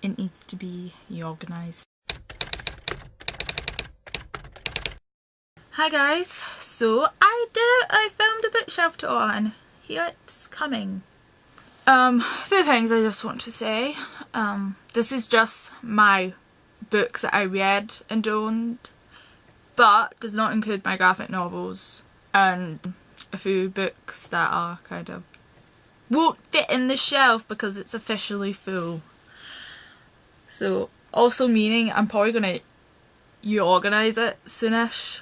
it needs to be organised. Hi guys, so I filmed a bookshelf tour and here it's coming. A few things I just want to say. This is just my books that I read and owned, but does not include my graphic novels and a few books that are kind of won't fit in the shelf because it's officially full. So also meaning I'm probably gonna organise it soonish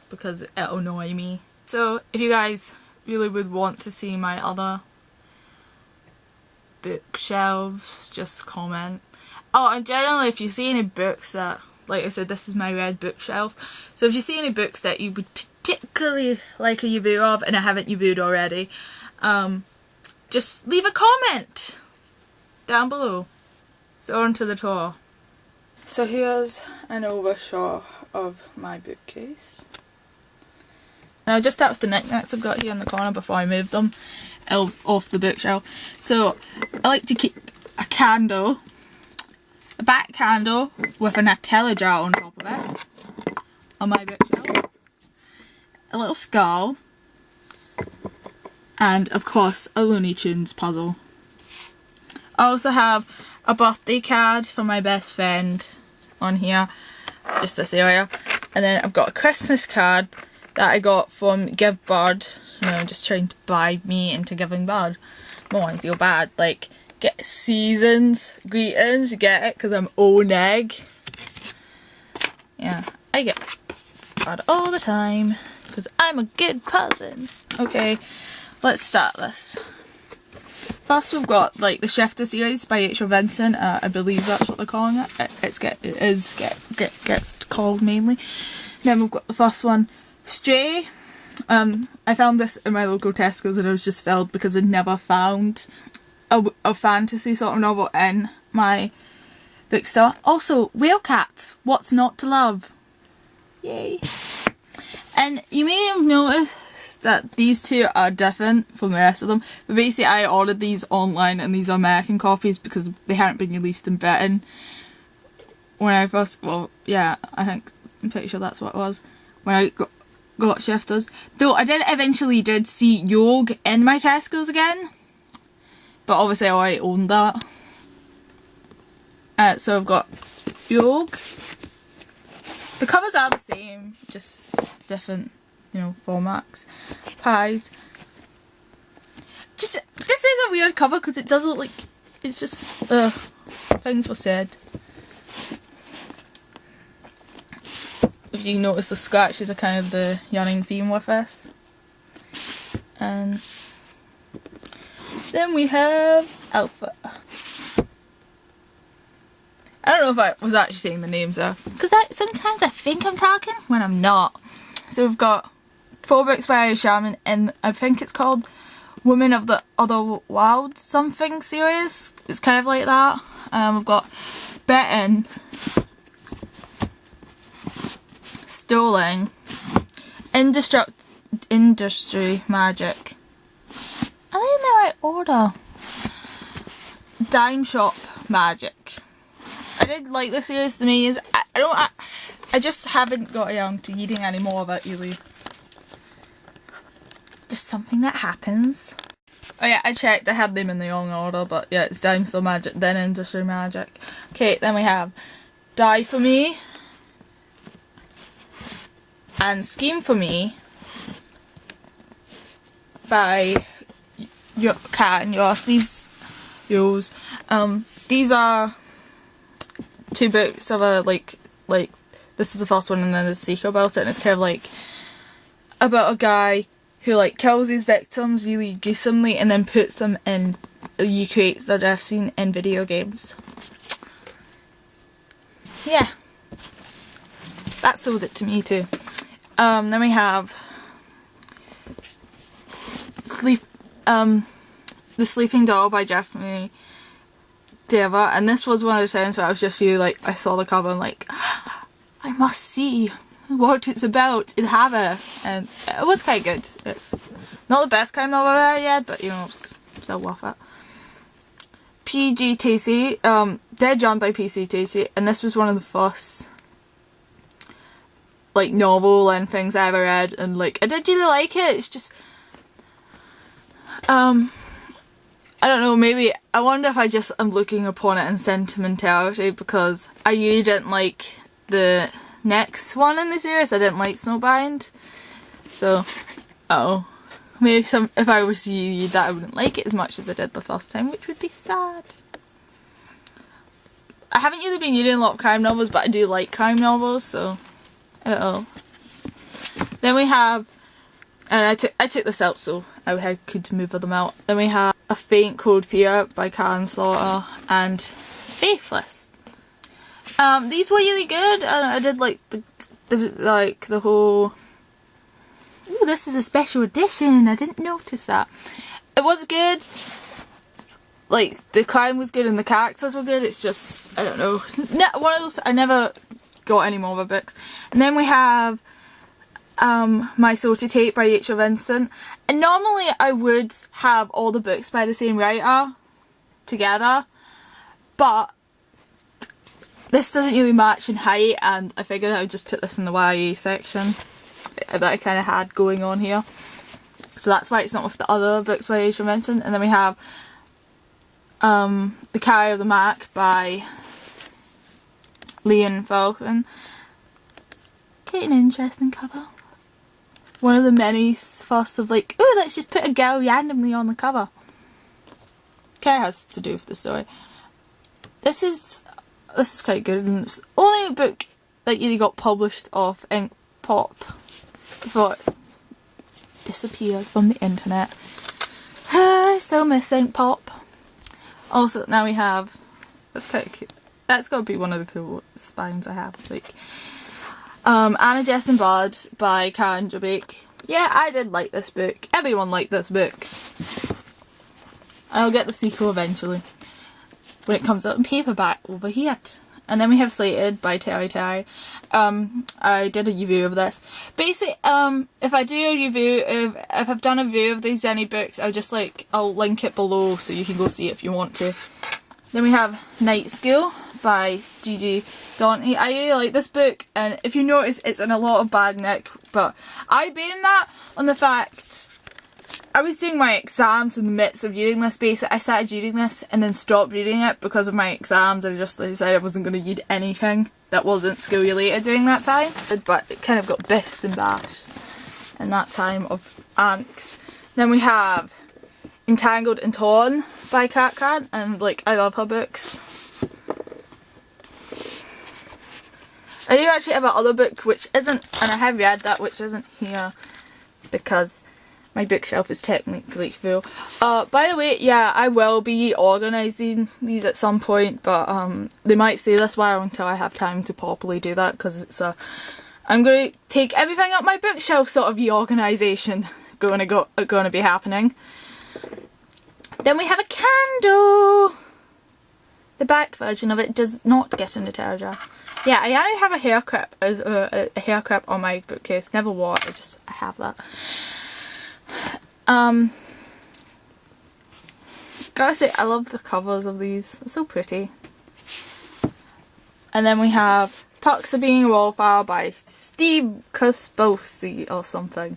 because it'll annoy me. So if you guys really would want to see my other bookshelves, just comment. Oh, and generally if you see any books that, like I said, this is my red bookshelf, so if you see any books that you would particularly like a review of and I haven't reviewed already, just leave a comment down below. So on to the tour. So here's an overshot of my bookcase. Now just that's the knickknacks I've got here in the corner before I move them off the bookshelf. So I like to keep a candle, a back candle with a Nutella jar on top of it on my bookshelf, a little skull, and of course a Looney Tunes puzzle. I also have a birthday card for my best friend on here, just this area, and then I've got a Christmas card that I got from Give Bird. You know, just trying to bribe me into giving Bird. I feel bad. Like, get seasons greetings, get it? Because I'm old egg. Yeah, I get Bird all the time because I'm a good person. Okay, let's start this. First we've got like the Shifter series by H.R. Vincent. I believe that's what they're calling it. It gets called mainly. Then we've got the first one, Stray. I found this in my local Tesco's and I was just filled because I'd never found a fantasy sort of novel in my bookstore. Also, Whale Cats, What's Not to Love? Yay! And you may have noticed that these two are different from the rest of them, but basically I ordered these online and these are American copies because they hadn't been released in Britain when I first, well yeah, I'm pretty sure that's what it was, when I got Shifters. Though I eventually did see Yogue in my Tesco's again, but obviously I already owned that. So I've got Yogue. The covers are the same, just different, you know, formats. Pies. This is a weird cover because it does look like it's just things were said. If you notice, the scratches are kind of the running theme with this. And then we have Alpha. I don't know if I was actually saying the names there, because sometimes I think I'm talking when I'm not. So we've got 4 books by Irish Shaman, and I think it's called Women of the Other Wild something series. It's kind of like that. We've got Bitten, Stolen, Industry Magic. Are they in the right order? Dime Shop Magic. I did like the series. The main is I just haven't got around to reading any more of it really. Just something that happens. Oh yeah, I checked. I had them in the wrong order, but yeah, it's Dime Store Magic, then Industry Magic. Okay, then we have Die For Me and Scheme For Me by Kat and Ross. These are 2 books of a like this is the first one and then there's a sequel about it, and it's kind of like about a guy who like kills his victims really gruesomely and then puts them in, recreates their death scene in video games. Yeah, that sold it to me too. Then we have The Sleeping Doll by Jeffrey Deva, and this was one of the times where I was just really like, I saw the cover and like, I must see what it's about and have it, and it was quite good. It's not the best kind of novel I've ever read, but you know, it's still worth it. PGTC, Dead John by PCTC, and this was one of the first like novel and things I ever read, and like I did really like it. It's just I don't know, maybe I wonder if I just am looking upon it in sentimentality, because I really didn't like the next one in the series. I didn't like Snowbind, so maybe if I was to read that I wouldn't like it as much as I did the first time, which would be sad. I haven't really been reading a lot of crime novels, but I do like crime novels, so I don't know. Then we have, and I took this out so I could move them out. Then we have A Faint Cold Fear by Karen Slaughter and Faithless. These were really good, and I did like the whole. Ooh, this is a special edition. I didn't notice that. It was good. Like, the crime was good and the characters were good. It's just, I don't know. One of those, I never got any more of the books. And then we have My Soul to Take by Rachel Vincent. And normally I would have all the books by the same writer together. But this doesn't really match in height, and I figured I would just put this in the YA section that I kind of had going on here. So that's why it's not with the other books by Rachel Vincent. And then we have The Carrier of the Mac by Leon Falcon. It's quite an interesting cover. One of the many first of like, ooh, let's just put a girl randomly on the cover. Kind of has to do with the story. This is quite good, and it's the only book that really got published off Ink Pop before it disappeared from the internet. I still miss Ink Pop. Also, now we have, that's kind of cute. That's got to be one of the cool spines I have. Like, Anna, Jess and Bud by Karen Drabake. Yeah, I did like this book. Everyone liked this book. I'll get the sequel eventually when it comes out in paperback over here. And then we have Slated by Terry Terry. I did a review of this. Basically, if I do a review, if I've done a review of these any books, I'll link it below so you can go see it if you want to. Then we have Night School by Gigi Dante. I really like this book, and if you notice, it's in a lot of bad nick, but I blame that on the fact I was doing my exams in the midst of reading this. Basically, I started reading this and then stopped reading it because of my exams. I just decided I wasn't going to read anything that wasn't school related during that time. But it kind of got bissed and bashed in that time of angst. Then we have Entangled and Torn by Kat Kat, and like, I love her books. I do actually have another book which isn't, and I have read that, which isn't here because my bookshelf is technically full. By the way, yeah, I will be organising these at some point, but they might stay this while until I have time to properly do that, because it's I'm going to take everything up my bookshelf sort of reorganisation going to be happening. Then we have a candle. The back version of it does not get in the tear jar. Yeah, I only have a hair clip on my bookcase. Never wore it, I have that. Gotta say, I love the covers of these. They're so pretty. And then we have Perks of Being a Wallflower by Steve Cuspowski or something.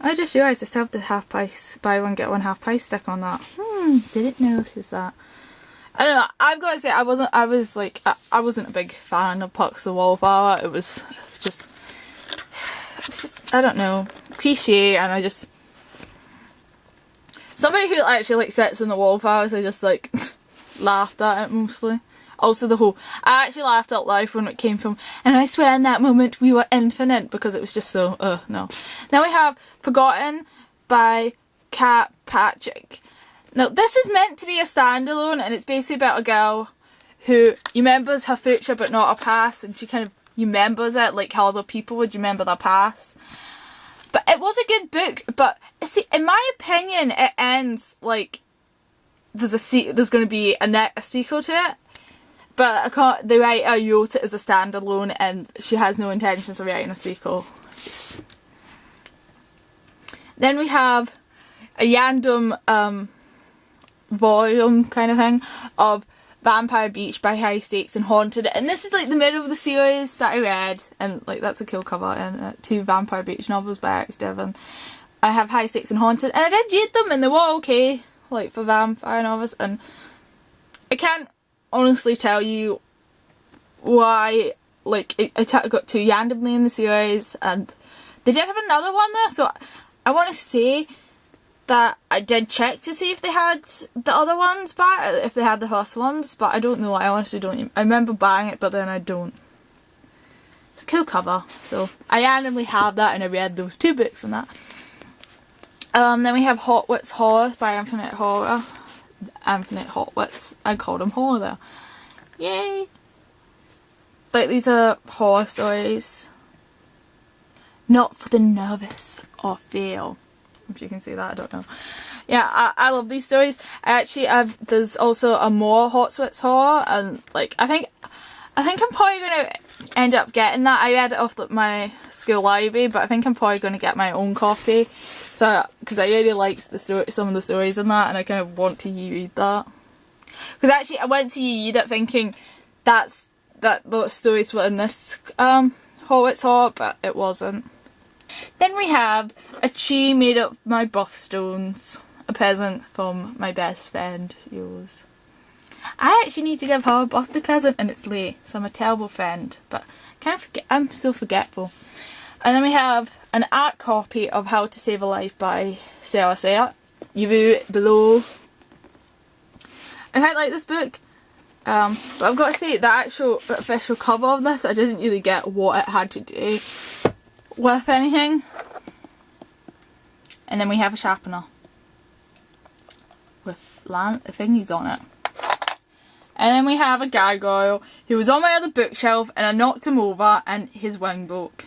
I just realised I still have the half price, buy one get one half price stick on that. Didn't notice that. I don't know, I've got to say, I wasn't a big fan of Perks of the Wallflower. It was just, I don't know, cliche, and I just, somebody who actually like sits in the wallflowers, I just like laughed at it mostly. Also I actually laughed out loud when it came from, and I swear in that moment we were infinite, because it was just so, no. Now we have Forgotten by Kat Patrick. Now this is meant to be a standalone, and it's basically about a girl who remembers her future but not her past, and she kind of remembers it like how other people would remember their past. But it was a good book, but see, in my opinion, it ends like there's going to be a sequel to it. But the writer wrote it as a standalone, and she has no intentions of writing a sequel. Then we have a random volume kind of thing of Vampire Beach by High Stakes and Haunted, and this is like the middle of the series that I read, and like that's a cool cover, and 2 Vampire Beach novels by Alex Devon. I have High Stakes and Haunted, and I did read them and they were okay, like for vampire novels, and I can't honestly tell you why, like it got too randomly in the series, and they did have another one there, so I want to say that I did check to see if they had the other ones back, if they had the first ones, but I don't know, I honestly don't. I remember buying it, but then I don't. It's a cool cover, so I randomly have that, and I read those 2 books from that. Then we have Hotwits Horror by Infinite Horror. Infinite Hotwits. I called them horror there. Yay! Like, these are horror stories. Not for the nervous or fail. If you can see that, I don't know. Yeah, I love these stories. I actually have, there's also a more Hotwits Horror, and like, I think I'm probably going to end up getting that. I read it off my school library, but I think I'm probably going to get my own copy. So, because I really liked some of the stories in that, and I kind of want to reread that. Because actually, I went to reread it thinking that the stories were in this Hotwits Horror, but it wasn't. Then we have a tree made of my birthstones, a present from my best friend, yours. I actually need to give her a birthday present and it's late, so I'm a terrible friend, but I'm so forgetful. And then we have an art copy of How to Save a Life by Sarah Sayre. Review below. I quite like this book, but I've got to say the actual official cover of this, I didn't really get what it had to do with anything. And then we have a sharpener with thingies on it. And then we have a gargoyle who was on my other bookshelf and I knocked him over and his wing broke.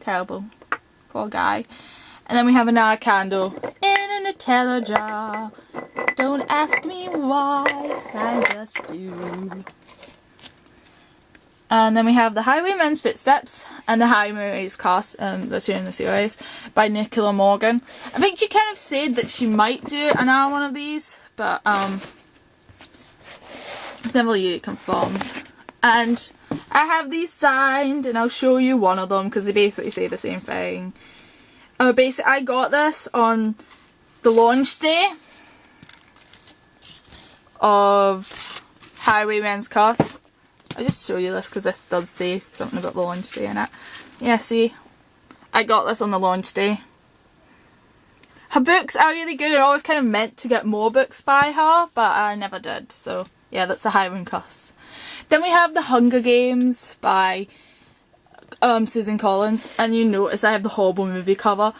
Terrible. Poor guy. And then we have another candle in a Nutella jar. Don't ask me why, I just do. And then we have The Highwayman's Footsteps and The Highwayman's Curse, the 2 in the series, by Nicola Morgan. I think she kind of said that she might do another one of these, but it's never really confirmed. And I have these signed, and I'll show you one of them because they basically say the same thing. Basically, I got this on the launch day of Highwayman's Curse. I'll just show you this because this does say something about the launch day in it. Yeah, see? I got this on the launch day. Her books are really good. I always kind of meant to get more books by her, but I never did. So, yeah, that's the Highwayman's Curse. Then we have The Hunger Games by Susan Collins. And you notice I have the horrible movie cover,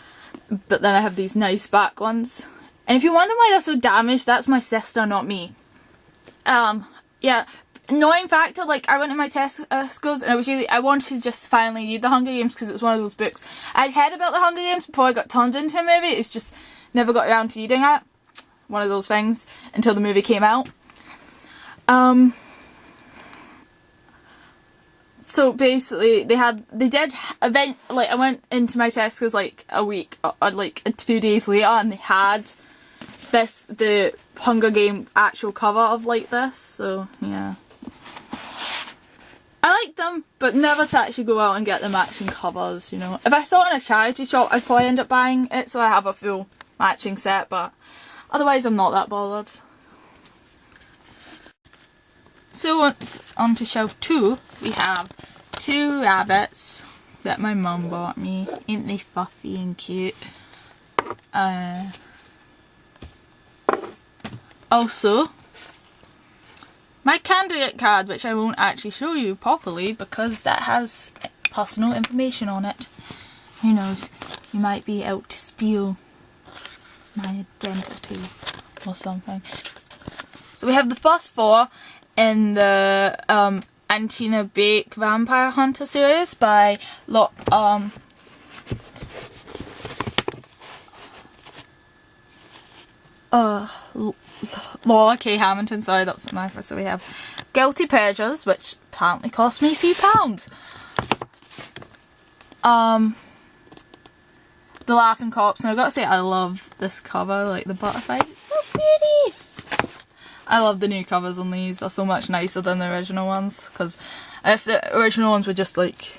but then I have these nice back ones. And if you wonder why they're so damaged, that's my sister, not me. Yeah. Annoying factor, like I went to my test schools and I wanted to just finally read The Hunger Games because it was one of those books. I'd heard about The Hunger Games before I got turned into a movie, it's just never got around to reading it. One of those things until the movie came out. So basically I went into my test schools like a week or like a few days later and they had the Hunger Game actual cover of like this, so yeah. I like them, but never to actually go out and get the matching covers, you know. If I saw it in a charity shop, I'd probably end up buying it so I have a full matching set, but otherwise I'm not that bothered. So on to shelf 2, we have 2 rabbits that my mum bought me. Ain't they fluffy and cute? Also, my candidate card, which I won't actually show you properly because that has personal information on it. Who knows, you might be out to steal my identity or something. So we have the first 4 in the Antina Bake Vampire Hunter series by Laura K. Hamilton, sorry, that wasn't my first. So we have Guilty Pleasures, which apparently cost me a few pounds. The Laughing Corpse, and I've got to say I love this cover, like the butterfly, it's so pretty! I love the new covers on these. They're so much nicer than the original ones, because I guess the original ones were just like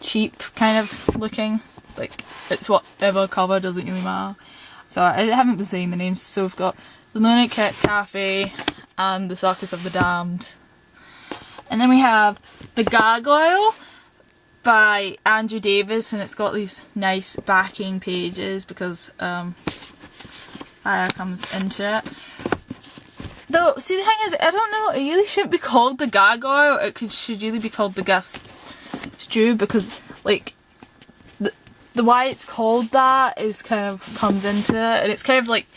cheap kind of looking. Like, it's whatever cover, doesn't really matter. So I haven't been saying the names. So we've got the Lunatic Cafe and the Circus of the Damned. And then we have The Gargoyle by Andrew Davis, and it's got these nice backing pages because fire comes into it. Though, see, the thing is, I don't know, it really shouldn't be called The Gargoyle. It should really be called The Gust Stew, because like the why it's called that is kind of comes into it, and it's kind of like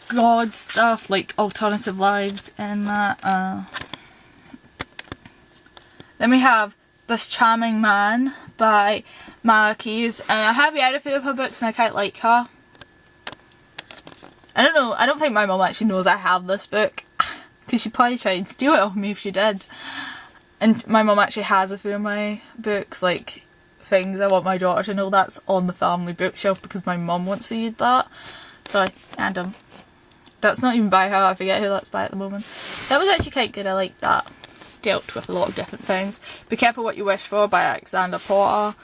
God stuff, like alternative lives and that. Then we have This Charming Man by Marquise, and I have read a few of her books and I quite like her. I don't know, I don't think my mum actually knows I have this book, because she'd probably try and steal it off me if she did. And my mum actually has a few of my books, like things I want my daughter to know that's on the family bookshelf because my mum wants to read that. So, and that's not even by her, I forget who that's by at the moment. That was actually quite good, I like that. Dealt with a lot of different things. Be Careful What You Wish For by Alexander Porter.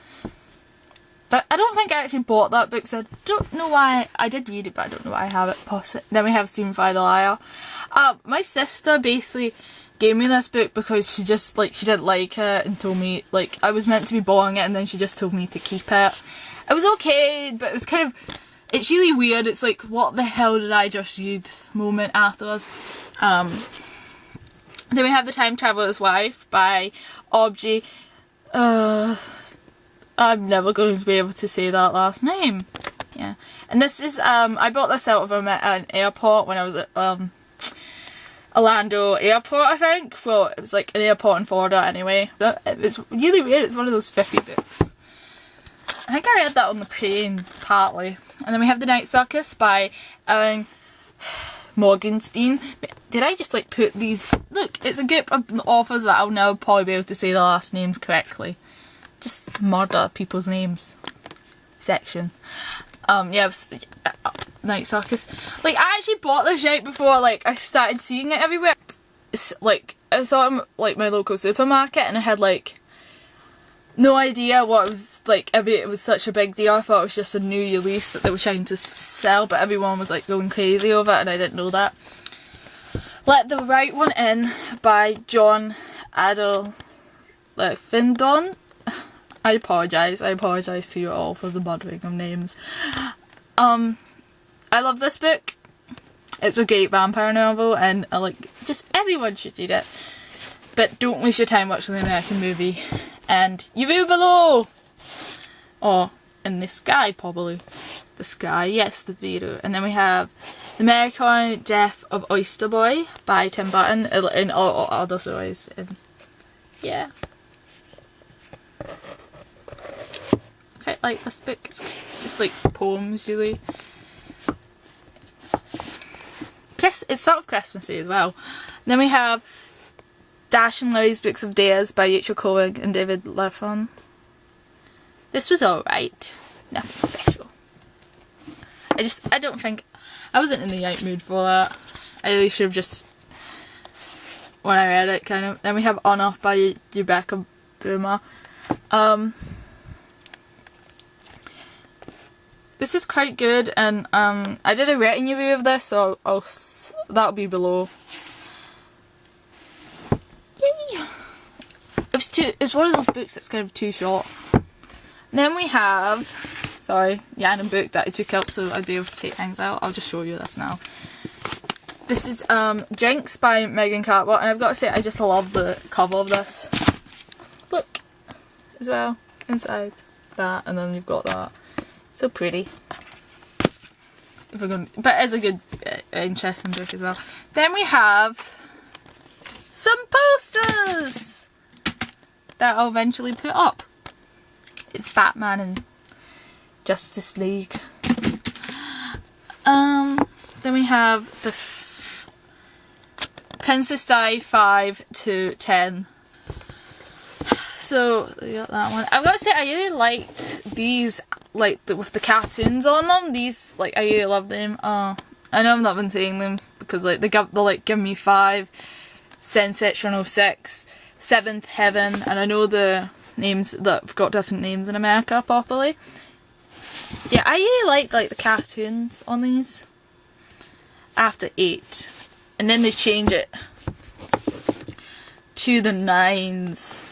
I don't think I actually bought that book, so I don't know why. I did read it, but I don't know why I have it. Then we have Stephen Fry the Liar. My sister basically gave me this book because she just, like, she didn't like it and told me, like, I was meant to be borrowing it, and then she just told me to keep it. It was okay, but it was kind of, it's really weird. It's like, what the hell did I just read moment afterwards. Then we have The Time Traveler's Wife by Obji. I'm never going to be able to say that last name. Yeah. And this is, I bought this out of him at an airport when I was at, Orlando Airport, I think. Well, it was like an airport in Florida anyway. It's really weird, it's one of those 50 books. I think I read that on the plane, partly. And then we have The Night Circus by Ellen Morgenstein. Did I just like put these? Look, it's a group of authors that I'll now probably be able to say the last names correctly. Just murder people's names section. Yeah, Night Circus. Like, I actually bought this right before like I started seeing it everywhere. It's, like, I saw it in like my local supermarket, and I had like no idea what it was like. It was such a big deal. I thought it was just a new release that they were trying to sell, but everyone was like going crazy over it, and I didn't know that. Let the Right One In by John Adel Findon. I apologise to you all for the murdering of names. I love this book. It's a great vampire novel, and I like, just everyone should read it. But don't waste your time watching the American movie. And you view below! Or in the sky, probably. The sky, yes, the video. And then we have The American Death of Oyster Boy by Tim Burton, in all other stories. And yeah. I like this book. It's just like poems, really. It's sort of Christmassy as well. And then we have Dash and Larry's Books of Dares by Rachel Coig and David Laffan. This was alright. Nothing special. I don't think, I wasn't in the right mood for that. I really should have just, when I read it, kind of. Then we have On Off by Rebecca Boomer. This is quite good, and I did a rating review of this, so that'll be below. Yay! It's one of those books that's kind of too short. Then we have, sorry, Random book that I took up so I'd be able to take things out. I'll just show you this now. This is Jinx by Megan Cartwell, and I've got to say, I just love the cover of this. Look, as well, inside that, and then you've got that. So pretty. But it's a good, interesting book as well. Then we have some posters that I'll eventually put up. It's Batman and Justice League. Then we have the Princess Di 5 to 10. So we got that one. I've got to say, I really liked these like with the cartoons on them. These, like, I really love them. I know I've not been saying them because like they'll like give me 5, Sensection 106, Seventh Heaven, and I know the names that have got different names in America properly. Yeah, I really like the cartoons on these. After 8, and then they change it to the 9s,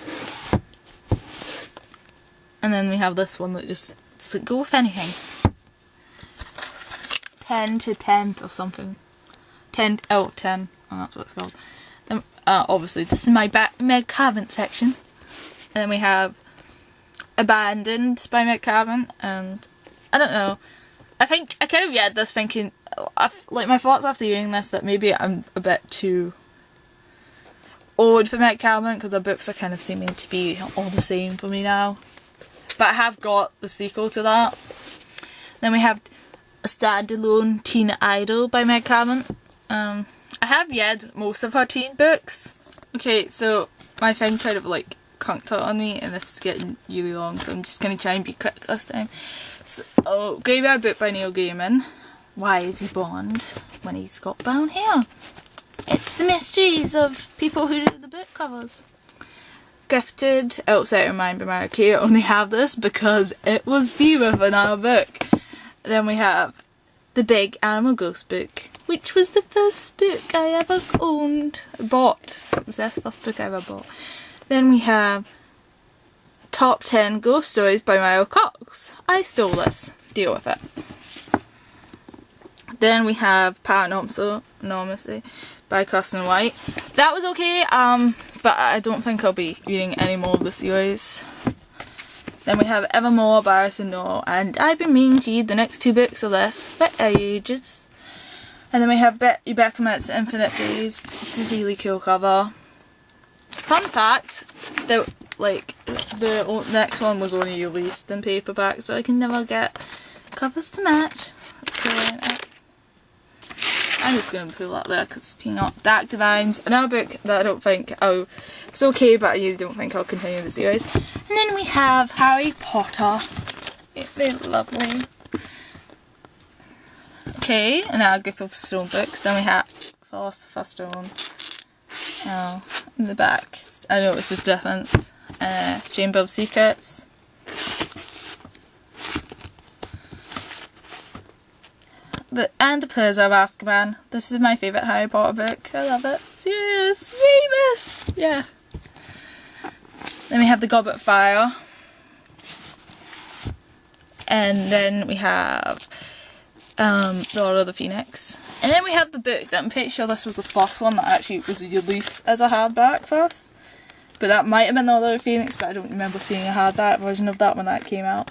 and then we have this one that just doesn't go with anything. 10 to 10th or something. 10, oh 10, oh, that's what it's called. Then, obviously this is my Meg Cabin section, and then we have Abandoned by Meg Cabin, and I don't know, I think I kind of read this thinking, like my thoughts after reading this, that maybe I'm a bit too old for Meg Cabin because the books are kind of seeming to be all the same for me now. But I have got the sequel to that. Then we have A Standalone Teen Idol by Meg Cabin. I have read most of her teen books. Okay, so my thing kind of like conked out on me and this is getting really long, so I'm just going to try and be quick this time. So, Graveyard Book by Neil Gaiman. Why is he blonde when he's got brown hair? It's the mysteries of people who do the book covers. Gifted, Outside Your Mind by Mary Kay. I only have this because it was viewed in our book. Then we have The Big Animal Ghost Book, which was the first book I ever bought. It was the first book I ever bought. Then we have Top 10 Ghost Stories by Maya Cox. I stole this. Deal with it. Then we have Paranormalcy by Kirsten White. That was okay, but I don't think I'll be reading any more of the series. Then we have Evermore by Alison Noel, and I've been meaning to read the next 2 books of this for ages. And then we have Rebecca Met's Infinite Days. This is a really cool cover. Fun fact, the next one was only released in paperback, so I can never get covers to match. That's brilliant. I'm just going to pull that there because it's Peanut. Dark Divines, another book that I don't think it's okay, but I really don't think I'll continue the series. And then we have Harry Potter. It's really lovely. Okay, another group of Stone books. Then we have Philosopher's Stone. Oh, in the back, I noticed this difference. Chamber of Secrets. And The Prisoner of Azkaban. This is my favourite Harry Potter book. I love it. Yes, Remus! Yeah. Then we have The Goblet of Fire. And then we have The Order of the Phoenix. And then we have the book that I'm pretty sure this was the first one that actually was released as a hardback first. But that might have been The Order of the Phoenix, but I don't remember seeing a hardback version of that when that came out.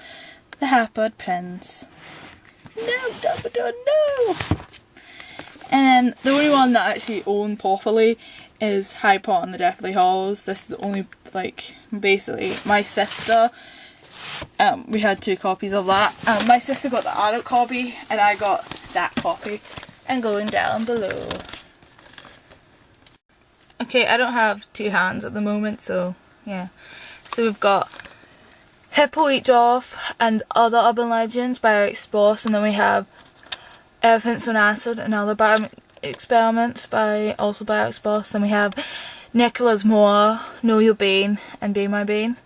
The Half-Blood Prince. No, Dumbledore, no! And the only one that I actually own properly is Harry Potter and the Deathly Hallows. This is the only, like, basically, my sister, we had 2 copies of that. My sister got the adult copy, and I got that copy. And going down below. Okay, I don't have 2 hands at the moment, so, yeah. So we've got Hippo Eat Off and Other Urban Legends by Eric Sposs, and then we have Elephants on Acid and Other Bio Experiments by Eric Sposs. Then we have Nicholas Moore, Know Your Bane and Be My Bane.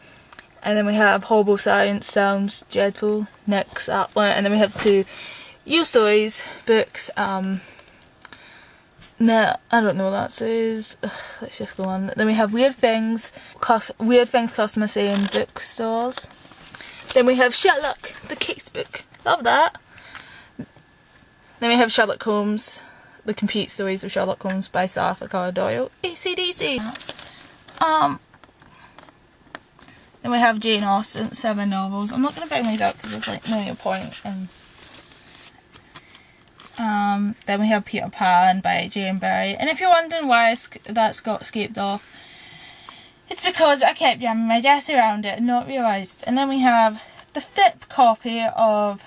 And then we have Horrible Science Sounds Dreadful, Nick Sattler. And then we have 2 You Stories books. No, I don't know what that says. Ugh, let's just go on. Then we have Weird Things Customer Saying Bookstores. Then we have Sherlock, the Casebook. Love that. Then we have Sherlock Holmes, The Complete Stories of Sherlock Holmes by Sir Arthur Conan Doyle. AC/DC. Then we have Jane Austen, 7 novels. I'm not going to bring these out because there's like no point in. Then we have Peter Pan by Jane Barry. And if you're wondering why that's got escaped off, it's because I kept jamming my desk around it and not realised. And then we have the flip copy of,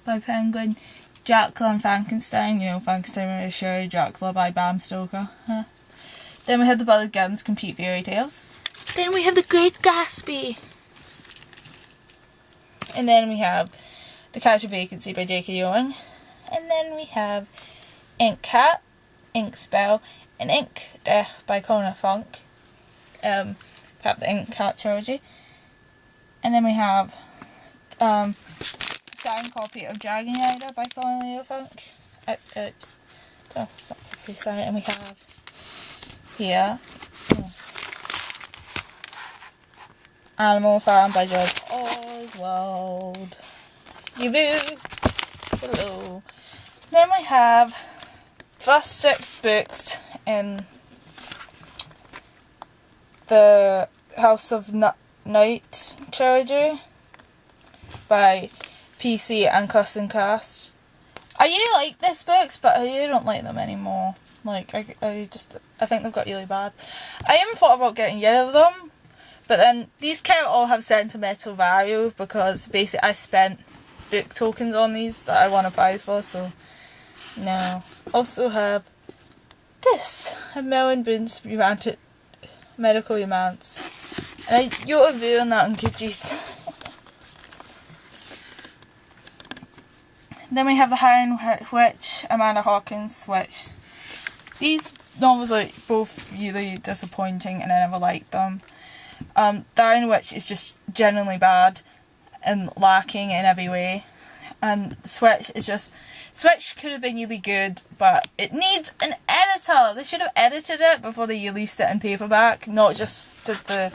by Penguin, Dracula and Frankenstein. You know, Frankenstein by Shelley, Dracula by Bram Stoker. Then we have the Ballad Grimm's Complete Fairy Tales. Then we have The Great Gatsby. And then we have The Catch of Vacancy by J.K. Ewing. And then we have Ink Cat, Ink Spell, and Ink Death by Connor Funk. Have the Ink Cat trilogy. And then we have signed copy of Dragon Rider by Colin Leo Funk. Oh, it's not pretty signed. And we have here Animal Farm by George Oswald. Yoo-boo! Hello. Then we have first 6 books in the House of Night trilogy by PC and Custom Cast. I really like these books, but I really don't like them anymore. Like, I think they've got really bad. I even thought about getting rid of them, but then these kind of all have sentimental value because basically I spent book tokens on these that I won a prize for, so no. Also have this, a Melon Boons Romantic Medical Romance. And I wrote a review on that on GoodReads. Then we have The Iron Witch, Amanda Hawkins' Witch. These novels are both really disappointing and I never liked them. The Iron Witch is just genuinely bad and lacking in every way. And Switch is just... Switch could have been really good, but it needs an editor. They should have edited it before they released it in paperback, not just did the...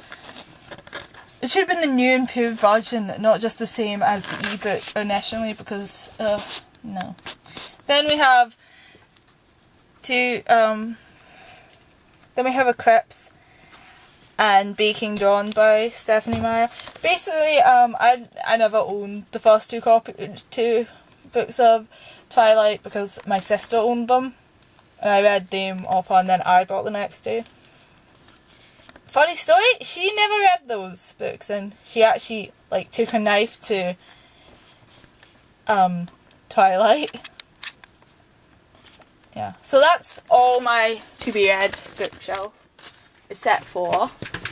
It should have been the new improved version, not just the same as the ebook initially, because, no. Then we have then we have Eclipse and Baking Dawn by Stephanie Meyer. Basically, I never owned the first two books of Twilight because my sister owned them, and I read them off and then I bought the next two. Funny story, she never read those books and she actually like took a knife to Twilight. Yeah, so that's all my to be read bookshelf except for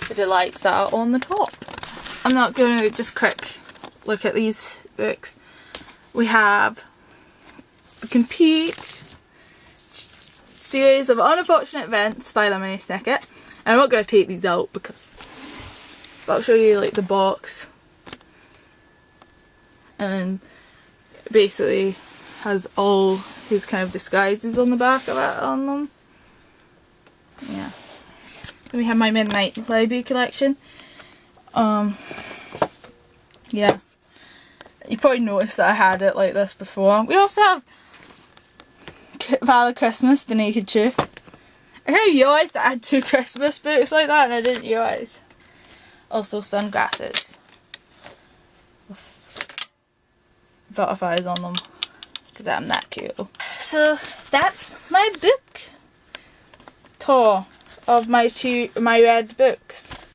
the delights that are on the top. I'm not going to just quick look at these books. We have a complete series of unfortunate events by Lemony Snicket. I'm not going to take these out because I'll show you like the box, and basically has all his kind of disguises on the back of it on them. Yeah. Then we have my Midnight Library collection. Yeah. You probably noticed that I had it like this before. We also have Father Christmas, The Naked Truth. I kind of realised that I had 2 Christmas books like that and I didn't realise. Also Sunglasses. With butterflies on them. Because I'm that cute. So that's my book tour of my read books.